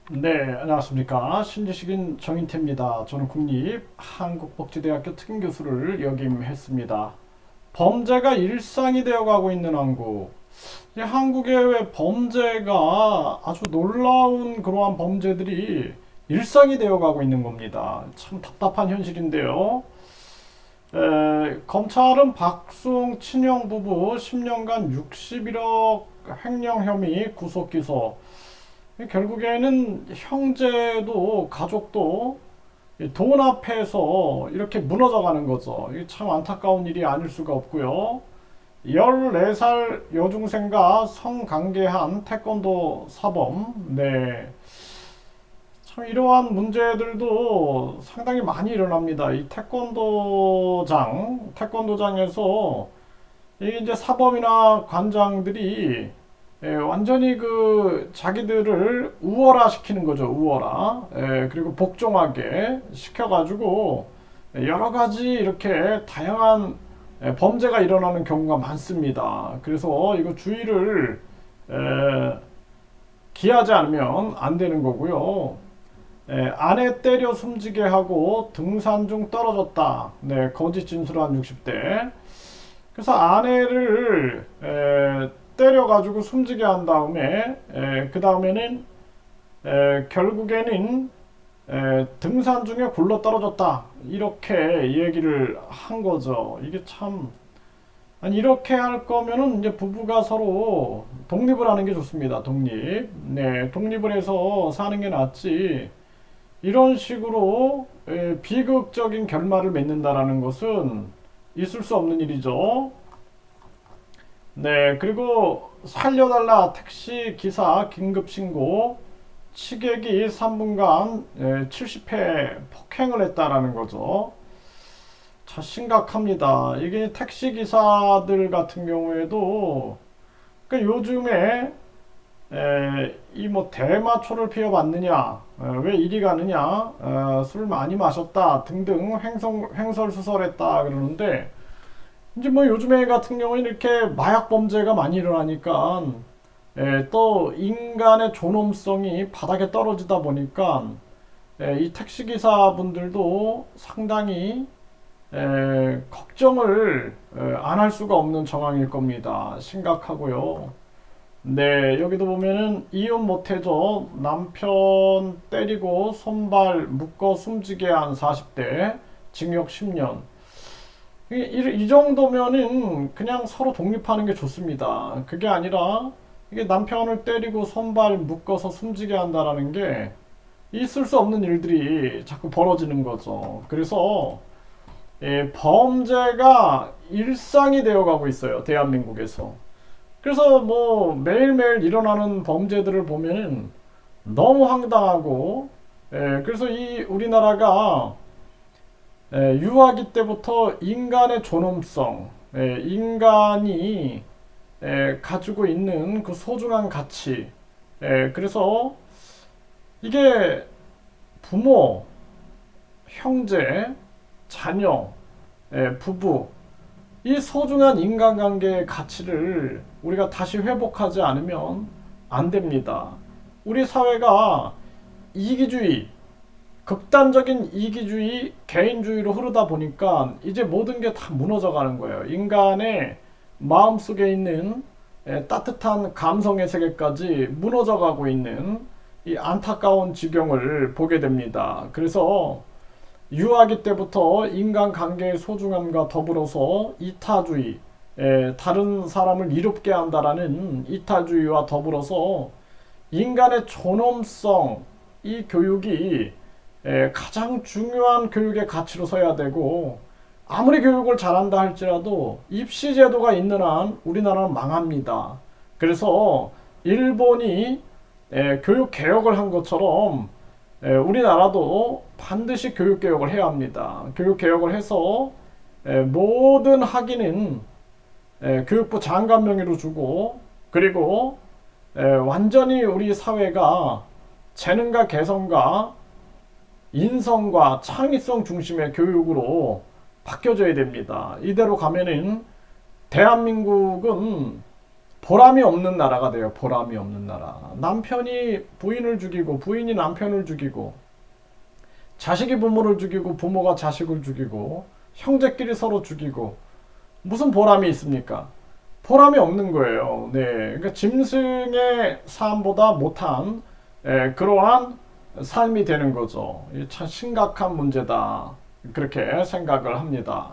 네, 안녕하십니까. 신지식인 정인태입니다. 저는 국립한국복지대학교 특임교수를 역임했습니다. 범죄가 일상이 되어가고 있는 한국. 이 한국의 왜 범죄가 아주 놀라운 그러한 범죄들이 일상이 되어가고 있는 겁니다. 참 답답한 현실인데요. 검찰은 박수홍 친형 부부 10년간 61억 횡령 혐의 구속 기소. 결국에는 형제도 가족도 돈 앞에서 이렇게 무너져 가는 거죠. 이게 참 안타까운 일이 아닐 수가 없고요. 14살 여중생과 성관계한 태권도 사범. 네. 참 이러한 문제들도 상당히 많이 일어납니다. 이 태권도장에서 이게 이제 사범이나 관장들이 완전히 그 자기들을 우월화 시키는 거죠. 우월화. 그리고 복종하게 시켜가지고 여러 가지 이렇게 다양한 범죄가 일어나는 경우가 많습니다. 그래서 이거 주의를 기하지 않으면 안 되는 거고요. 아내 때려 숨지게 하고 등산 중 떨어졌다. 네, 거짓 진술한 60대. 그래서 아내를 때려가지고 숨지게 한 다음에 그 다음에는 결국에는 등산 중에 굴러 떨어졌다 이렇게 얘기를 한 거죠. 이게 참 아니 이렇게 할 거면은 이제 부부가 서로 독립을 하는 게 좋습니다. 독립. 네, 독립을 해서 사는 게 낫지. 이런 식으로 비극적인 결말을 맺는다라는 것은 있을 수 없는 일이죠. 네, 그리고 살려달라 택시 기사 긴급 신고 취객이 3분간 70회 폭행을 했다라는 거죠. 자, 심각합니다. 이게 택시 기사들 같은 경우에도 그러니까 요즘에 이 뭐 대마초를 피워봤느냐, 왜 이리 가느냐, 술 많이 마셨다 등등 횡설수설했다 그러는데 이제 뭐 요즘에 같은 경우는 이렇게 마약 범죄가 많이 일어나니까 또 인간의 존엄성이 바닥에 떨어지다 보니까 이 택시기사분들도 상당히 걱정을 안 할 수가 없는 정황일 겁니다. 심각하고요. 네, 여기도 보면은 이혼 못해줘 남편 때리고 손발 묶어 숨지게 한 40대 징역 10년. 이 정도면은 그냥 서로 독립하는 게 좋습니다. 그게 아니라 이게 남편을 때리고 손발 묶어서 숨지게 한다라는 게 있을 수 없는 일들이 자꾸 벌어지는 거죠. 그래서 범죄가 일상이 되어가고 있어요. 대한민국에서. 그래서 뭐 매일매일 일어나는 범죄들을 보면은 너무 황당하고 그래서 이 우리나라가 유아기 때부터 인간의 존엄성, 인간이 가지고 있는 그 소중한 가치, 그래서 이게 부모, 형제, 자녀, 부부, 이 소중한 인간관계의 가치를 우리가 다시 회복하지 않으면 안 됩니다. 우리 사회가 이기주의, 극단적인 이기주의, 개인주의로 흐르다 보니까 이제 모든 게 다 무너져 가는 거예요. 인간의 마음속에 있는 따뜻한 감성의 세계까지 무너져 가고 있는 이 안타까운 지경을 보게 됩니다. 그래서 유아기 때부터 인간관계의 소중함과 더불어서 이타주의, 다른 사람을 이롭게 한다라는 이타주의와 더불어서 인간의 존엄성, 이 교육이 가장 중요한 교육의 가치로 서야 되고 아무리 교육을 잘한다 할지라도 입시 제도가 있는 한 우리나라는 망합니다. 그래서 일본이 교육 개혁을 한 것처럼 우리나라도 반드시 교육 개혁을 해야 합니다. 교육 개혁을 해서 모든 학위는 교육부 장관 명의로 주고 그리고 완전히 우리 사회가 재능과 개성과 인성과 창의성 중심의 교육으로 바뀌어져야 됩니다. 이대로 가면은 대한민국은 보람이 없는 나라가 돼요. 보람이 없는 나라. 남편이 부인을 죽이고 부인이 남편을 죽이고 자식이 부모를 죽이고 부모가 자식을 죽이고 형제끼리 서로 죽이고 무슨 보람이 있습니까? 보람이 없는 거예요. 네, 그러니까 짐승의 삶보다 못한 그러한 삶이 되는 거죠. 참 심각한 문제다. 그렇게 생각을 합니다.